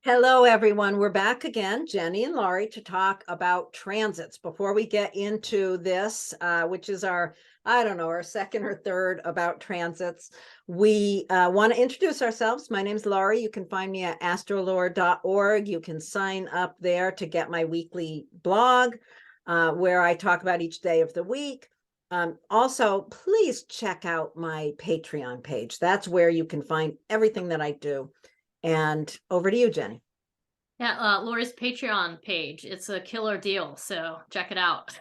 Hello, everyone. We're back again, Jenny and Laurie, to talk about transits. Before we get into this, which is our second or third about transits, we want to introduce ourselves. My name's Laurie. You can find me at astrolore.org. You can sign up there to get my weekly blog, where I talk about each day of the week. Also, please check out my Patreon page. That's where you can find everything that I do. And over to you, Jenny. Yeah, Laurie's Patreon page. It's a killer deal, so check it out.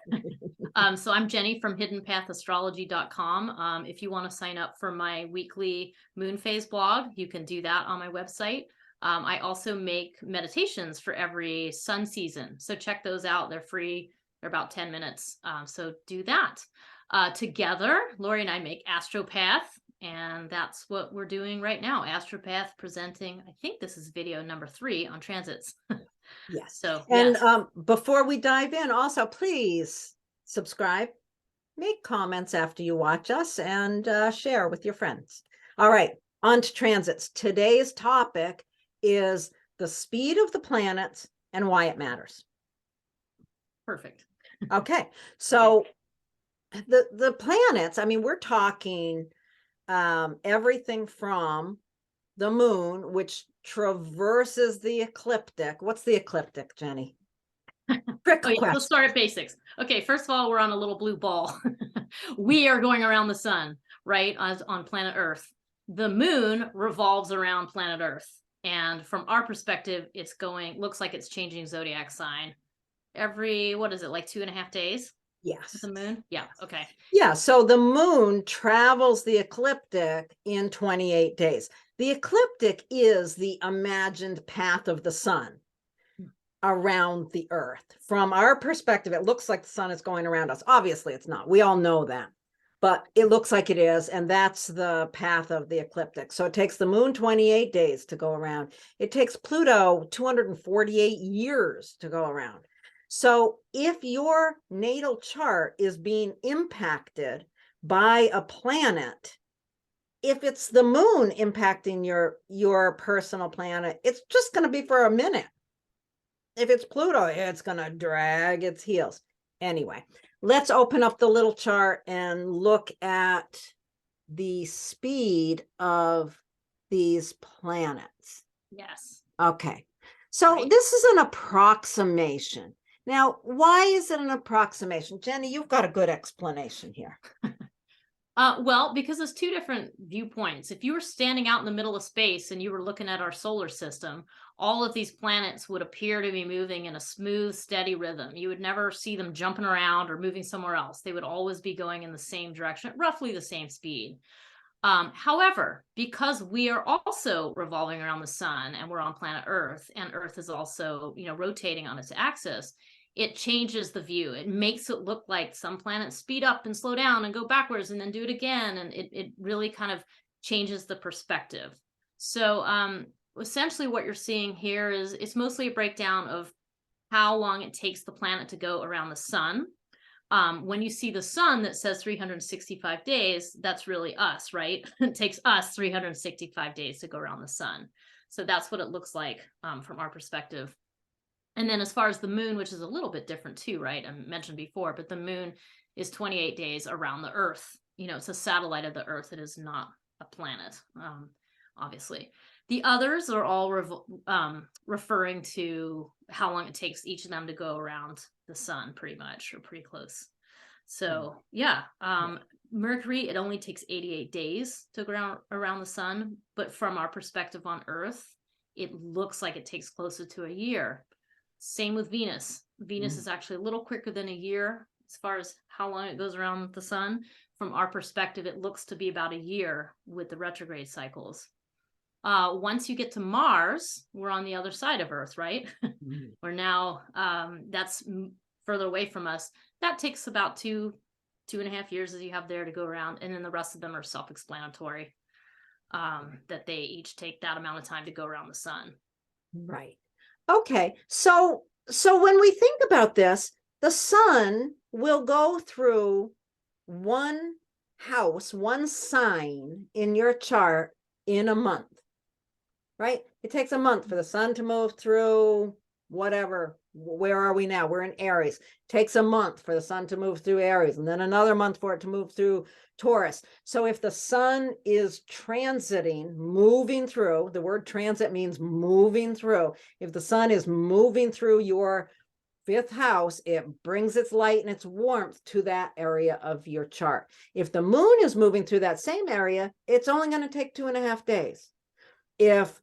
So I'm Jenny from hiddenpathastrology.com. If you want to sign up for my weekly moon phase blog, you can do that on my website. I also make meditations for every sun season, so check those out. They're free. They're about 10 minutes. So do that. Together, Laurie and I make Astropath. And that's what we're doing right now. Astropath presenting, I think this is video number 3 on transits. Yes. So, and yes. Before we dive in, also, please subscribe, make comments after you watch us, and share with your friends. All right, on to transits. Today's topic is the speed of the planets and why it matters. Perfect. Okay, so the planets, I mean, we're talking everything from the moon, which traverses the ecliptic. What's the ecliptic, Jenny? Oh, yeah, let's start at basics. Okay, first of all, we're on a little blue ball. We are going around the sun, right, on planet Earth. The moon revolves around planet Earth. And from our perspective, looks like it's changing zodiac sign every, what is it, like 2.5 days? Yes. The moon? Yeah, okay. Yeah, so the moon travels the ecliptic in 28 days. The ecliptic is the imagined path of the sun around the earth. From our perspective, it looks like the sun is going around us. Obviously, it's not. We all know that. But it looks like it is, and that's the path of the ecliptic. So it takes the moon 28 days to go around. It takes Pluto 248 years to go around. So if your natal chart is being impacted by a planet, if it's the moon impacting your personal planet, it's just going to be for a minute. If it's Pluto, it's going to drag its heels. Anyway, let's open up the little chart and look at the speed of these planets. Yes. Okay. So Right. this is an approximation. Now, why is it an approximation? Jenny, you've got a good explanation here. Well, because there's 2 different viewpoints. If you were standing out in the middle of space and you were looking at our solar system, all of these planets would appear to be moving in a smooth, steady rhythm. You would never see them jumping around or moving somewhere else. They would always be going in the same direction, roughly the same speed. However, because we are also revolving around the sun and we're on planet Earth, and Earth is also, rotating on its axis, it changes the view. It makes it look like some planets speed up and slow down and go backwards and then do it again. And it really kind of changes the perspective. So essentially what you're seeing here is it's mostly a breakdown of how long it takes the planet to go around the sun. When you see the sun that says 365 days, that's really us, right? It takes us 365 days to go around the sun. So that's what it looks like from our perspective. And then as far as the moon, which is a little bit different too, right? I mentioned before, but the moon is 28 days around the Earth. It's a satellite of the Earth. It is not a planet, obviously. The others are all referring to how long it takes each of them to go around the sun, pretty much, or pretty close. So yeah, Mercury, it only takes 88 days to go around the sun, but from our perspective on Earth, it looks like it takes closer to a year. Same with Venus. Venus is actually a little quicker than a year as far as how long it goes around the sun. From our perspective, it looks to be about a year with the retrograde cycles. Once you get to Mars, we're on the other side of Earth, right? We're now, that's further away from us. That takes about 2.5 years as you have there to go around. And then the rest of them are self-explanatory, that they each take that amount of time to go around the sun. Right. Okay. So when we think about this, the sun will go through one house, one sign in your chart in a month. right? It takes a month for the sun to move through whatever. Where are we now? We're in Aries. Takes a month for the sun to move through Aries, and then another month for it to move through Taurus. So if the sun is transiting, moving through, the word transit means moving through. If the sun is moving through your fifth house, it brings its light and its warmth to that area of your chart. If the moon is moving through that same area, it's only going to take 2.5 days. If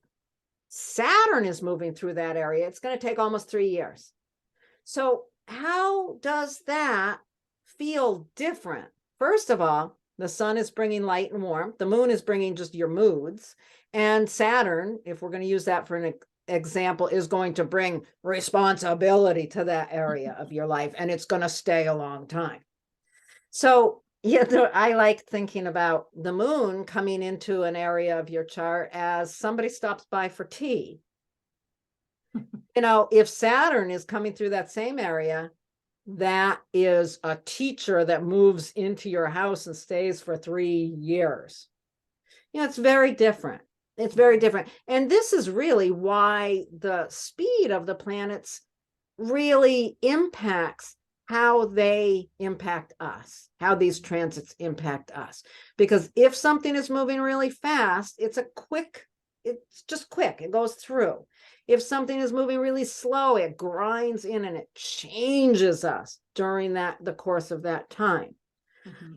Saturn is moving through that area, it's going to take almost 3 years. So how does that feel different? First of all, the sun is bringing light and warmth. The moon is bringing just your moods. And Saturn, if we're going to use that for an example, is going to bring responsibility to that area of your life. And it's going to stay a long time. So yeah, I like thinking about the moon coming into an area of your chart as somebody stops by for tea. If Saturn is coming through that same area, that is a teacher that moves into your house and stays for 3 years. It's very different. It's very different. And this is really why the speed of the planets really impacts how they impact us, how these transits impact us. Because if something is moving really fast, it's just quick, it goes through. If something is moving really slow, it grinds in and it changes us during the course of that time.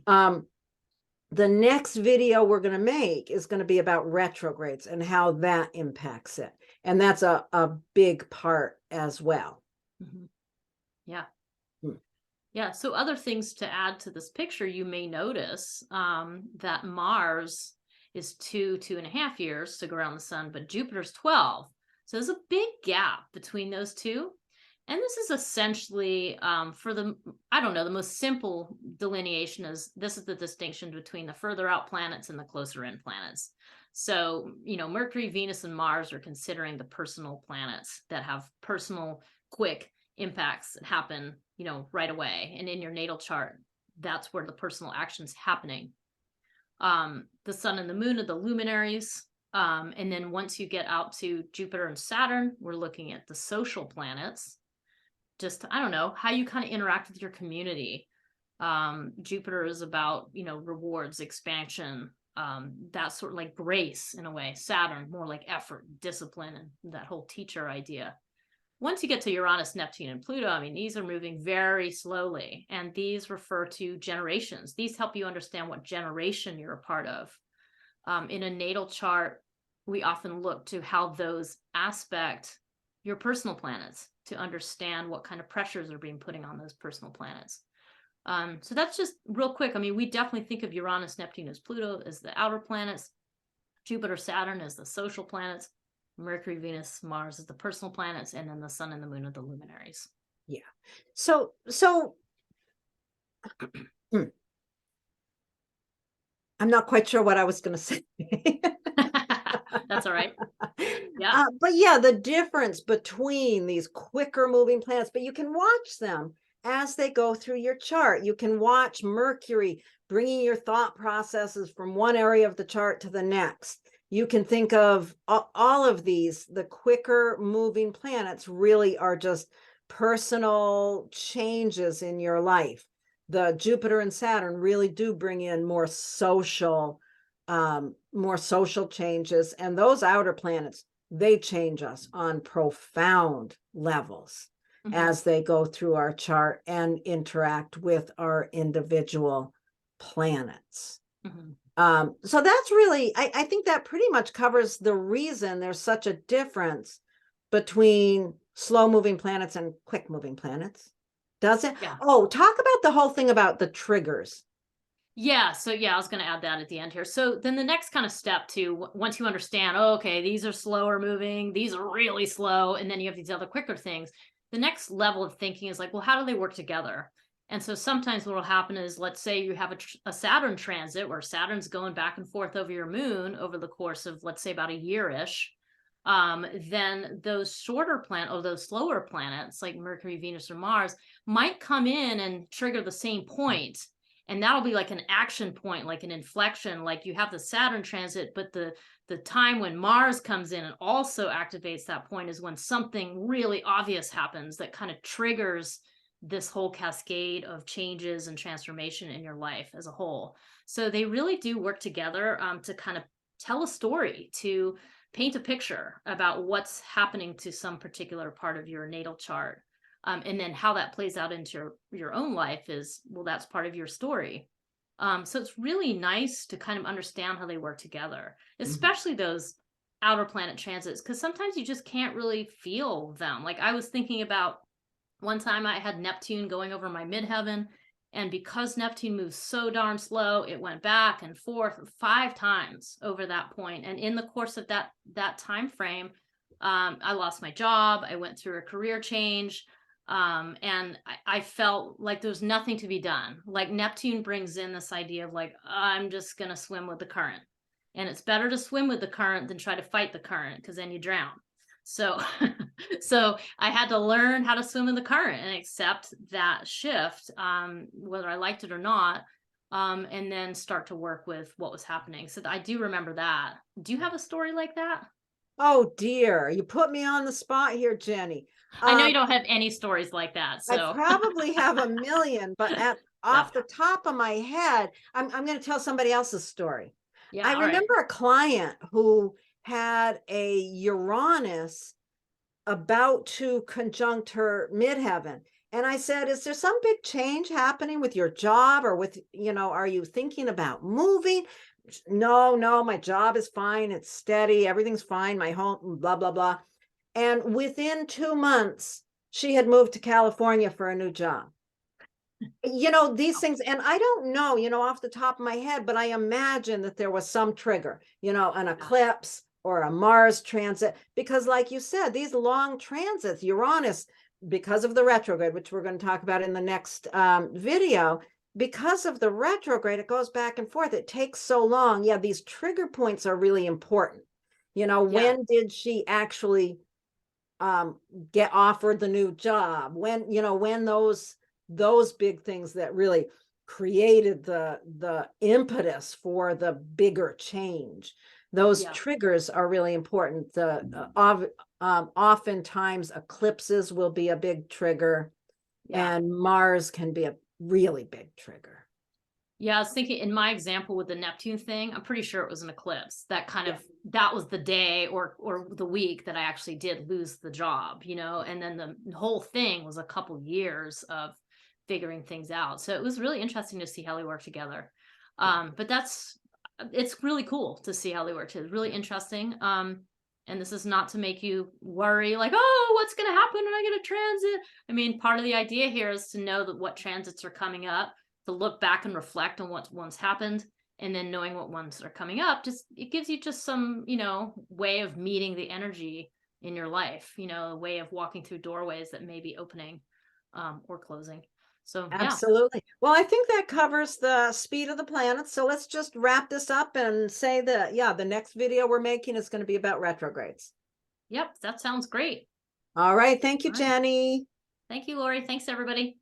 The next video we're going to make is going to be about retrogrades and how that impacts it. And that's a big part as well. Yeah. Yeah. So other things to add to this picture, you may notice that Mars is 2.5 years to go around the sun, but Jupiter's 12. So there's a big gap between those two. And this is essentially the most simple delineation is this is the distinction between the further out planets and the closer in planets. So, Mercury, Venus, and Mars are considering the personal planets that have personal, quick impacts that happen, right away. And in your natal chart, that's where the personal action's happening. The sun and the moon are the luminaries. And then once you get out to Jupiter and Saturn, we're looking at the social planets. Just, I don't know, how you kind of interact with your community. Jupiter is about, rewards, expansion, that sort of like grace in a way. Saturn, more like effort, discipline, and that whole teacher idea. Once you get to Uranus, Neptune, and Pluto, these are moving very slowly. And these refer to generations. These help you understand what generation you're a part of. In a natal chart, we often look to how those aspect your personal planets to understand what kind of pressures are being put on those personal planets. So that's just real quick. We definitely think of Uranus, Neptune as Pluto as the outer planets, Jupiter, Saturn as the social planets, Mercury, Venus, Mars as the personal planets, and then the sun and the moon are the luminaries. Yeah. So I'm not quite sure what I was going to say. That's all right. Yeah. But yeah, the difference between these quicker moving planets, but you can watch them as they go through your chart. You can watch Mercury bringing your thought processes from one area of the chart to the next. You can think of all of these. The quicker moving planets really are just personal changes in your life. The Jupiter and Saturn really do bring in more social changes, and those outer planets, they change us on profound levels as they go through our chart and interact with our individual planets. So that's really, I think that pretty much covers the reason there's such a difference between slow moving planets and quick moving planets. Does it? Yeah. Oh, talk about the whole thing about the triggers. Yeah. So I was going to add that at the end here. So then the next kind of step too, once you understand, okay, these are slower moving, these are really slow, and then you have these other quicker things. The next level of thinking is like, well, how do they work together? And so sometimes what will happen is, let's say you have a Saturn transit where Saturn's going back and forth over your moon over the course of, let's say, about a year-ish. Then those those slower planets like Mercury, Venus, or Mars might come in and trigger the same point. And that'll be like an action point, like an inflection. Like you have the Saturn transit, but the time when Mars comes in and also activates that point is when something really obvious happens that kind of triggers this whole cascade of changes and transformation in your life as a whole. So they really do work together to kind of tell a story, to paint a picture about what's happening to some particular part of your natal chart. And then how that plays out into your own life is, well, that's part of your story. So it's really nice to kind of understand how they work together, especially those outer planet transits, because sometimes you just can't really feel them. Like I was thinking about one time I had Neptune going over my midheaven, and because Neptune moves so darn slow, it went back and forth 5 times over that point. And in the course of that time frame, I lost my job. I went through a career change. And I felt like there was nothing to be done. Like Neptune brings in this idea of like, I'm just going to swim with the current. And it's better to swim with the current than try to fight the current, because then you drown. So, so I had to learn how to swim in the current and accept that shift, whether I liked it or not, and then start to work with what was happening. So I do remember that. Do you have a story like that? Oh dear, you put me on the spot here, Jenny. I know you don't have any stories like that, I so probably have a million, but off the top of my head, I'm going to tell somebody else's story. yeah, I all right. remember a client who had a Uranus about to conjunct her midheaven. And I said, is there some big change happening with your job, or with, are you thinking about moving? No, my job is fine. It's steady. Everything's fine. My home, blah, blah, blah. And within 2 months, she had moved to California for a new job. These things, and I don't know, off the top of my head, but I imagine that there was some trigger, an eclipse or a Mars transit, because like you said, these long transits, Uranus, because of the retrograde, which we're going to talk about in the next video, because of the retrograde, it goes back and forth. It takes so long. Yeah, these trigger points are really important. When did she actually get offered the new job? When those big things that really created the impetus for the bigger change, those triggers are really important. Oftentimes eclipses will be a big trigger, and Mars can be a really big trigger. Yeah, I was thinking in my example with the Neptune thing, I'm pretty sure it was an eclipse. That kind of, that was the day or the week that I actually did lose the job, and then the whole thing was a couple years of figuring things out. So it was really interesting to see how they work together. But it's really cool to see how they work together. It's really interesting. And this is not to make you worry, like, oh, what's going to happen when I get a transit? I mean, part of the idea here is to know that what transits are coming up, to look back and reflect on what once happened, and then knowing what ones are coming up, just it gives you just some, way of meeting the energy in your life, a way of walking through doorways that may be opening or closing. So absolutely. Well, I think that covers the speed of the planets. So let's just wrap this up and say that, the next video we're making is going to be about retrogrades. Yep, that sounds great. All right. Thank you, Jenny. Thank you, Laurie. Thanks, everybody.